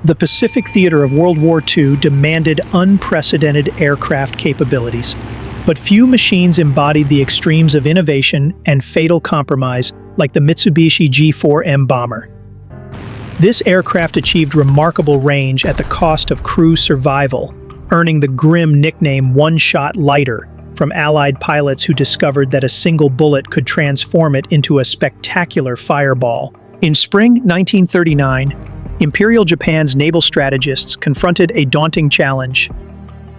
The Pacific theater of World War II demanded unprecedented aircraft capabilities, but few machines embodied the extremes of innovation and fatal compromise like the Mitsubishi G4M bomber. This aircraft achieved remarkable range at the cost of crew survival, earning the grim nickname "one-shot lighter" from Allied pilots who discovered that a single bullet could transform it into a spectacular fireball. In spring 1939, Imperial Japan's naval strategists confronted a daunting challenge.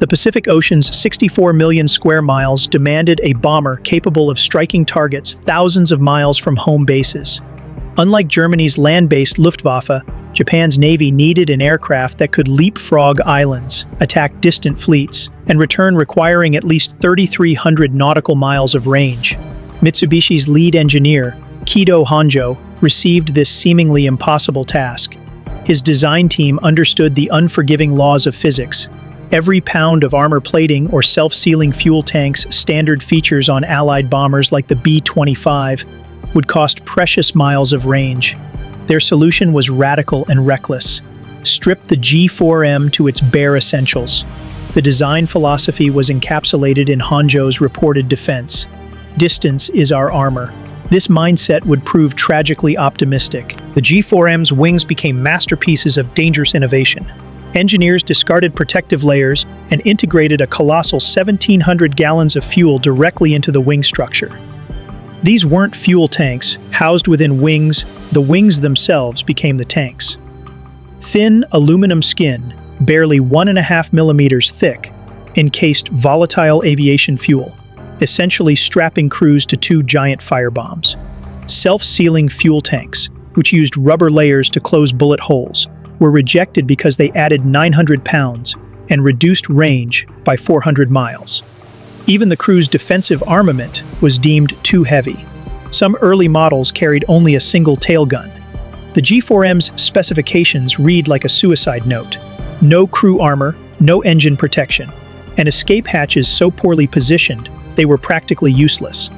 The Pacific Ocean's 64 million square miles demanded a bomber capable of striking targets thousands of miles from home bases. Unlike Germany's land-based Luftwaffe, Japan's navy needed an aircraft that could leapfrog islands, attack distant fleets, and return requiring at least 3,300 nautical miles of range. Mitsubishi's lead engineer, Kido Honjo, received this seemingly impossible task. His design team understood the unforgiving laws of physics. Every pound of armor plating or self-sealing fuel tanks, standard features on Allied bombers like the B-25, would cost precious miles of range. Their solution was radical and reckless. Strip the G4M to its bare essentials. The design philosophy was encapsulated in Honjo's reported defense. Distance is our armor. This mindset would prove tragically optimistic. The G4M's wings became masterpieces of dangerous innovation. Engineers discarded protective layers and integrated a colossal 1,700 gallons of fuel directly into the wing structure. These weren't fuel tanks housed within wings, the wings themselves became the tanks. Thin aluminum skin, barely 1.5 millimeters thick, encased volatile aviation fuel, essentially strapping crews to two giant firebombs. Self-sealing fuel tanks, which used rubber layers to close bullet holes, were rejected because they added 900 pounds and reduced range by 400 miles. Even the crew's defensive armament was deemed too heavy. Some early models carried only a single tailgun. The G4M's specifications read like a suicide note. No crew armor, no engine protection, and escape hatches so poorly positioned they were practically useless.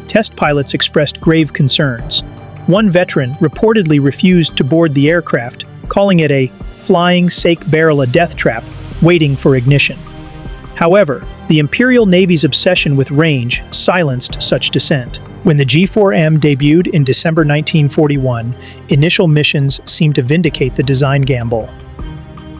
Test pilots expressed grave concerns. One veteran reportedly refused to board the aircraft, calling it a flying sake barrel a death trap waiting for ignition. However, the Imperial Navy's obsession with range silenced such dissent. When the G4M debuted in December 1941, initial missions seemed to vindicate the design gamble.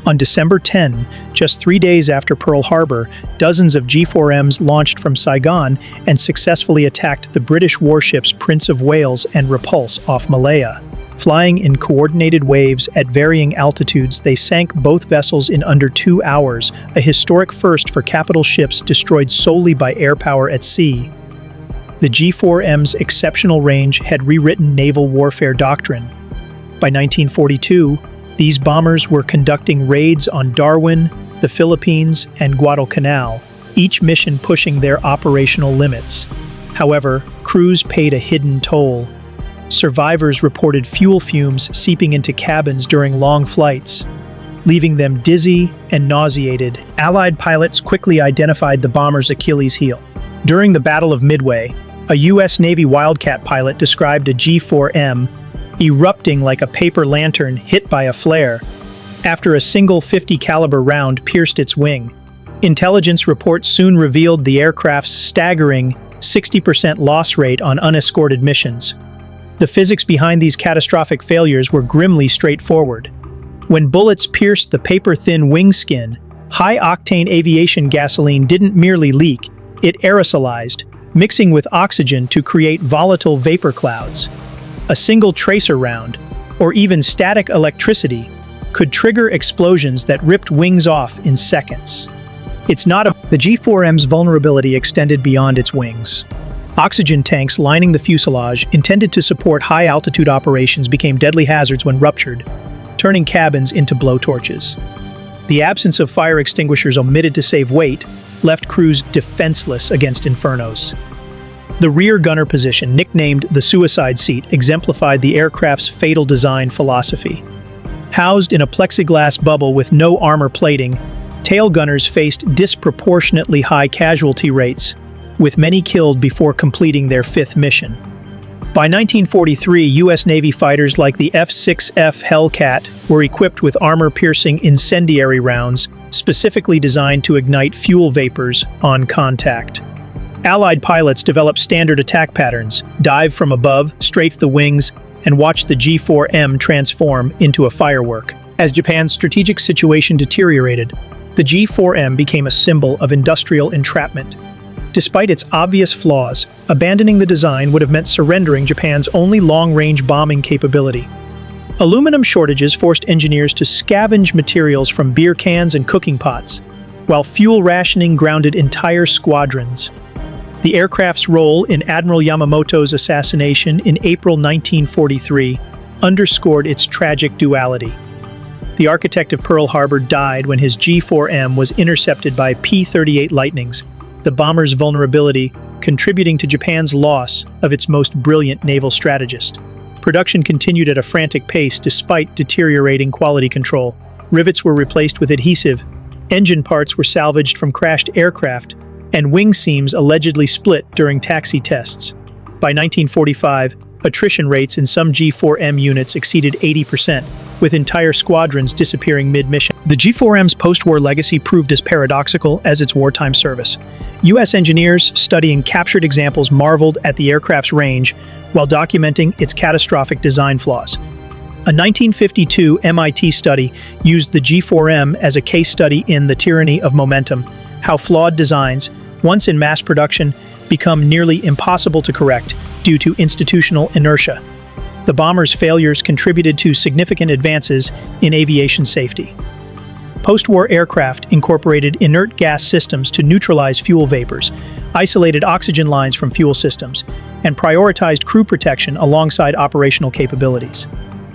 On December 10, just 3 days after Pearl Harbor, dozens of G4Ms launched from Saigon and successfully attacked the British warships Prince of Wales and Repulse off Malaya. Flying in coordinated waves at varying altitudes, they sank both vessels in under 2 hours, a historic first for capital ships destroyed solely by air power at sea. The G4M's exceptional range had rewritten naval warfare doctrine. By 1942, these bombers were conducting raids on Darwin, the Philippines, and Guadalcanal, each mission pushing their operational limits. However, crews paid a hidden toll. Survivors reported fuel fumes seeping into cabins during long flights, leaving them dizzy and nauseated. Allied pilots quickly identified the bomber's Achilles heel. During the Battle of Midway, a U.S. Navy Wildcat pilot described a G4M erupting like a paper lantern hit by a flare after a single .50 caliber round pierced its wing. Intelligence reports soon revealed the aircraft's staggering 60% loss rate on unescorted missions. The physics behind these catastrophic failures were grimly straightforward. When bullets pierced the paper-thin wing skin, high-octane aviation gasoline didn't merely leak, it aerosolized, mixing with oxygen to create volatile vapor clouds. A single tracer round, or even static electricity, could trigger explosions that ripped wings off in seconds. The G4M's vulnerability extended beyond its wings. Oxygen tanks lining the fuselage, intended to support high-altitude operations, became deadly hazards when ruptured, turning cabins into blowtorches. The absence of fire extinguishers omitted to save weight left crews defenseless against infernos. The rear gunner position, nicknamed the suicide seat, exemplified the aircraft's fatal design philosophy. Housed in a plexiglass bubble with no armor plating, tail gunners faced disproportionately high casualty rates, with many killed before completing their 5th mission. By 1943, U.S. Navy fighters like the F-6F Hellcat were equipped with armor-piercing incendiary rounds specifically designed to ignite fuel vapors on contact. Allied pilots developed standard attack patterns, dive from above, strafe the wings, and watch the G4M transform into a firework. As Japan's strategic situation deteriorated, the G4M became a symbol of industrial entrapment. Despite its obvious flaws, abandoning the design would have meant surrendering Japan's only long-range bombing capability. Aluminum shortages forced engineers to scavenge materials from beer cans and cooking pots, while fuel rationing grounded entire squadrons. The aircraft's role in Admiral Yamamoto's assassination in April 1943 underscored its tragic duality. The architect of Pearl Harbor died when his G4M was intercepted by P-38 Lightnings, the bomber's vulnerability contributing to Japan's loss of its most brilliant naval strategist. Production continued at a frantic pace despite deteriorating quality control. Rivets were replaced with adhesive, engine parts were salvaged from crashed aircraft, and wing seams allegedly split during taxi tests. By 1945, attrition rates in some G4M units exceeded 80%, with entire squadrons disappearing mid-mission. The G4M's post-war legacy proved as paradoxical as its wartime service. U.S. engineers studying captured examples marveled at the aircraft's range while documenting its catastrophic design flaws. A 1952 MIT study used the G4M as a case study in The Tyranny of Momentum, how flawed designs, once in mass production, become nearly impossible to correct due to institutional inertia. The bomber's failures contributed to significant advances in aviation safety. Post-war aircraft incorporated inert gas systems to neutralize fuel vapors, isolated oxygen lines from fuel systems, and prioritized crew protection alongside operational capabilities.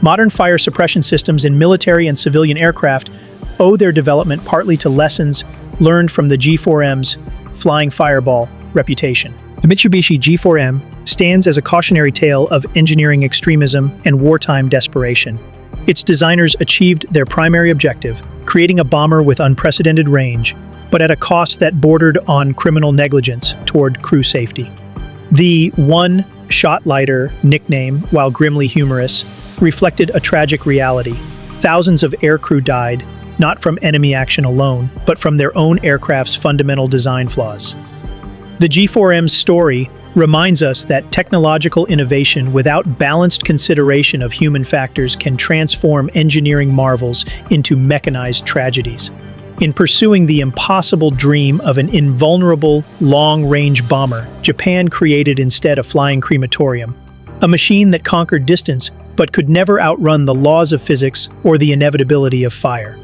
Modern fire suppression systems in military and civilian aircraft owe their development partly to lessons learned from the G4M's flying fireball reputation. The Mitsubishi G4M stands as a cautionary tale of engineering extremism and wartime desperation. Its designers achieved their primary objective, creating a bomber with unprecedented range, but at a cost that bordered on criminal negligence toward crew safety. The one-shot lighter nickname, while grimly humorous, reflected a tragic reality. Thousands of aircrew died, not from enemy action alone, but from their own aircraft's fundamental design flaws. The G4M's story reminds us that technological innovation without balanced consideration of human factors can transform engineering marvels into mechanized tragedies. In pursuing the impossible dream of an invulnerable, long-range bomber, Japan created instead a flying crematorium, a machine that conquered distance but could never outrun the laws of physics or the inevitability of fire.